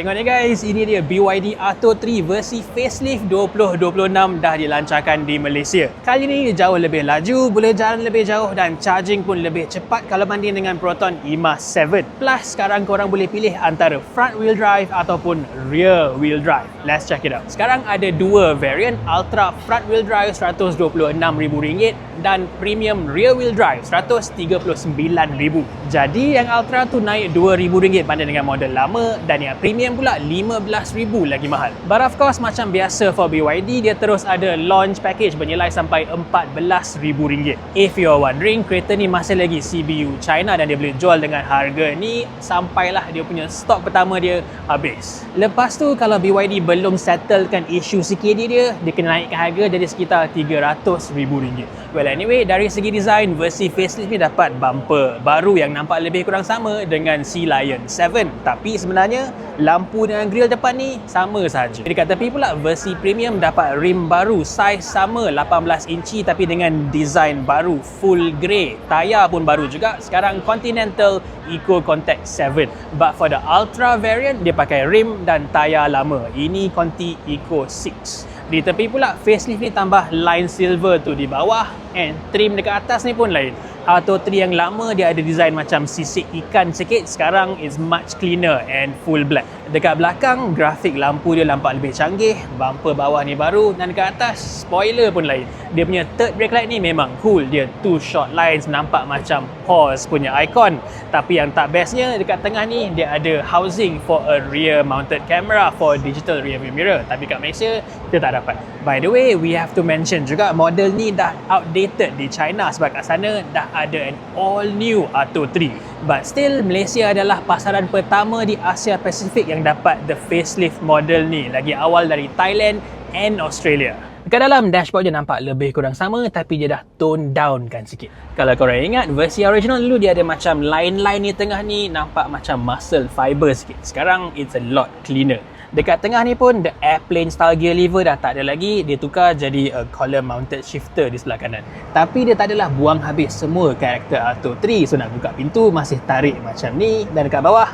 Tengok ni guys, ini dia BYD Atto 3 versi facelift 2026 dah dilancarkan di Malaysia. Kali ni jauh lebih laju, boleh jalan lebih jauh dan charging pun lebih cepat kalau banding dengan Proton EMAS 7. Plus sekarang korang boleh pilih antara front wheel drive ataupun rear wheel drive. Let's check it out. Sekarang ada dua variant, Ultra front wheel drive RM126,000 dan Premium rear wheel drive RM139,000. Jadi yang Ultra tu naik RM2,000 banding dengan model lama dan yang Premium pula RM15,000 lagi mahal. But of course macam biasa for BYD, dia terus ada launch package bernilai sampai RM14,000. If you're wondering, kereta ni masih lagi CBU China dan dia boleh jual dengan harga ni sampailah dia punya stok pertama dia habis. Lepas tu kalau BYD belum settlekan isu CKD dia kena naikkan harga jadi sekitar RM300,000. Well anyway, dari segi design, versi facelift ni dapat bumper baru yang nampak lebih kurang sama dengan Sea Lion 7, tapi sebenarnya lampu dengan grill depan ni sama saja. Dekat tepi pula, versi premium dapat rim baru, saiz sama 18 inci tapi dengan design baru, full grey. Tayar pun baru juga, sekarang Continental Eco Contact 7. But for the Ultra variant, dia pakai rim dan tayar lama. Ini Conti Eco 6. Di tepi pula, facelift ni tambah line silver tu di bawah and trim dekat atas ni pun lain. Atto 3 yang lama dia ada design macam sisik ikan sikit, sekarang is much cleaner and full black. Dekat belakang, grafik lampu dia nampak lebih canggih, bumper bawah ni baru dan dekat atas, spoiler pun lain. Dia punya third brake light ni memang cool, dia two short lines nampak macam Porsche punya icon. Tapi yang tak bestnya, dekat tengah ni dia ada housing for a rear mounted camera for digital rear view mirror, tapi kat Malaysia dia tak dapat. By the way, we have to mention juga model ni dah outdated di China sebab kat sana dah ada an all new Atto 3. But still, Malaysia adalah pasaran pertama di Asia Pasifik yang dapat the facelift model ni, lagi awal dari Thailand and Australia. Dekat dalam, dashboard dia nampak lebih kurang sama tapi dia dah tone down kan sikit. Kalau korang ingat, versi original dulu dia ada macam line-line ni tengah ni nampak macam muscle fiber sikit. Sekarang it's a lot cleaner. Dekat tengah ni pun the airplane style gear lever dah tak ada lagi, dia tukar jadi a column mounted shifter di sebelah kanan. Tapi dia tak adalah buang habis semua karakter Atto 3, so nak buka pintu masih tarik macam ni dan dekat bawah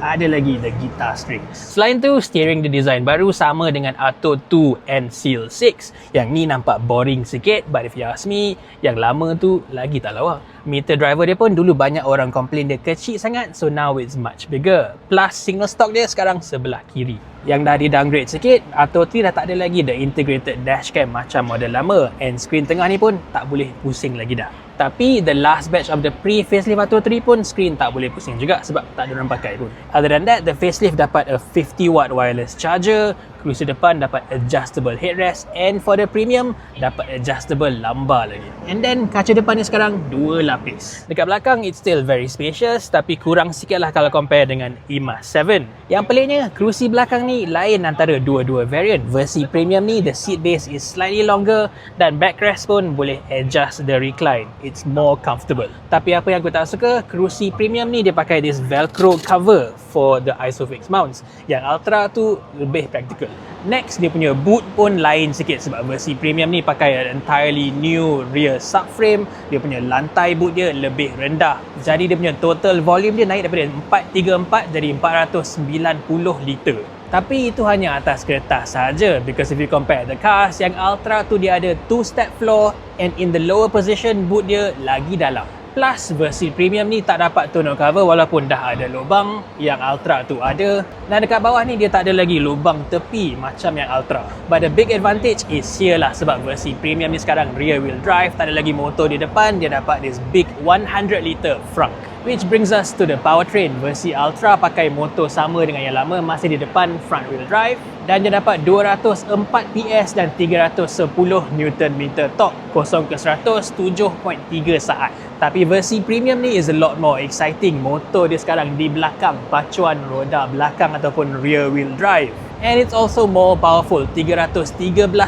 ada lagi the guitar strings. Selain tu, steering the design baru sama dengan Atto 2 and Seal 6. Yang ni nampak boring sikit, but if you ask me, yang lama tu lagi tak lawa. Meter driver dia pun dulu banyak orang komplain dia kecil sangat, so now it's much bigger. Plus single stock dia sekarang sebelah kiri. Yang dah di downgrade sikit, Atto 3 dah tak ada lagi the integrated dashcam macam model lama, and screen tengah ni pun tak boleh pusing lagi dah. Tapi the last batch of the pre-facelift Atto 3 pun screen tak boleh pusing juga sebab tak ada orang pakai pun. Other than that, the facelift dapat a 50-watt wireless charger, kerusi depan dapat adjustable headrest, and for the premium dapat adjustable lumbar lagi. And then kaca depan ni sekarang 2 lapis. Dekat belakang it's still very spacious tapi kurang sikit lah kalau compare dengan EMAS 7. Yang peliknya, kerusi belakang ni lain antara dua-dua variant. Versi premium ni the seat base is slightly longer dan backrest pun boleh adjust the recline. It's more comfortable. Tapi apa yang aku tak suka, kerusi premium ni dia pakai this velcro cover for the Isofix mounts. Yang Ultra tu lebih practical. Next, dia punya boot pun lain sikit sebab versi premium ni pakai an entirely new rear subframe. Dia punya lantai boot dia lebih rendah. Jadi dia punya total volume dia naik daripada 434 jadi 490 liter. Tapi itu hanya atas kertas saja, because if you compare the cars, yang Ultra tu dia ada 2-step floor and in the lower position boot dia lagi dalam. Plus versi premium ni tak dapat tonneau cover walaupun dah ada lubang, yang Ultra tu ada. Dan dekat bawah ni dia tak ada lagi lubang tepi macam yang Ultra. But the big advantage is here lah, sebab versi premium ni sekarang rear wheel drive, tak ada lagi motor di depan, dia dapat this big 100 liter frunk. Which brings us to the powertrain. Versi Ultra pakai motor sama dengan yang lama, masih di depan front wheel drive, dan dia dapat 204 PS dan 310 Nm torque. 0 ke 100 7.3 saat. Tapi versi premium ni is a lot more exciting. Motor dia sekarang di belakang, pacuan roda belakang ataupun rear wheel drive. And it's also more powerful, 313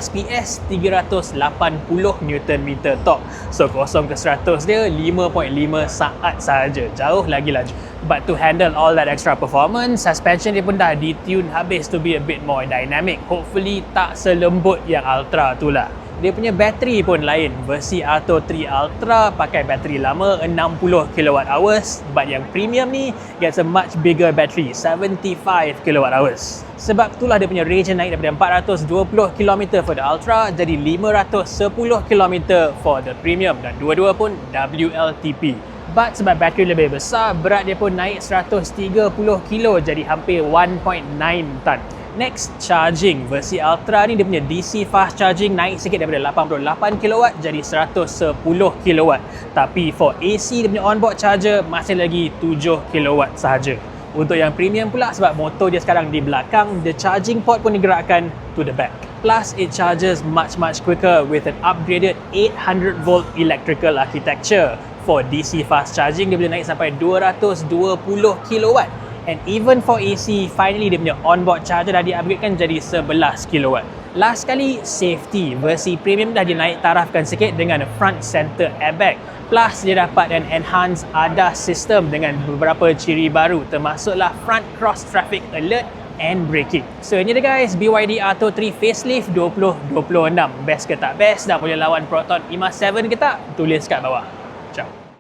PS, 380 Nm torque. So 0 ke 100 dia 5.5 saat sahaja, jauh lagi laju. But to handle all that extra performance, suspension dia pun dah ditune habis to be a bit more dynamic. Hopefully tak selembut yang Ultra tu lah. Dia punya bateri pun lain. Versi Atto 3 Ultra pakai bateri lama 60 kWh, but yang premium ni gets a much bigger battery, 75 kWh. Sebab itulah dia punya range naik daripada 420 km for the Ultra jadi 510 km for the premium, dan dua-dua pun WLTP. But sebab bateri lebih besar, berat dia pun naik 130 kg jadi hampir 1.9 ton. Next, charging. Versi Ultra ni dia punya DC fast charging naik sikit daripada 88 kW jadi 110 kW. Tapi for AC dia punya onboard charger masih lagi 7 kW sahaja. Untuk yang premium pula, sebab motor dia sekarang di belakang, the charging port pun digerakkan to the back. Plus, it charges much quicker with an upgraded 800 volt electrical architecture. For DC fast charging, dia boleh naik sampai 220 kW. And even for AC, finally dia punya onboard charger dah di-upgradekan jadi 11 kW. Last sekali, safety. Versi premium dah dinaik tarafkan sikit dengan front center airbag. Plus, dia dapat an enhanced ADAS system dengan beberapa ciri baru, termasuklah front cross traffic alert and braking. So ini dia guys, BYD Atto 3 facelift 2026. Best ke tak best? Dah boleh lawan Proton E-MAS 7 ke tak? Tulis kat bawah.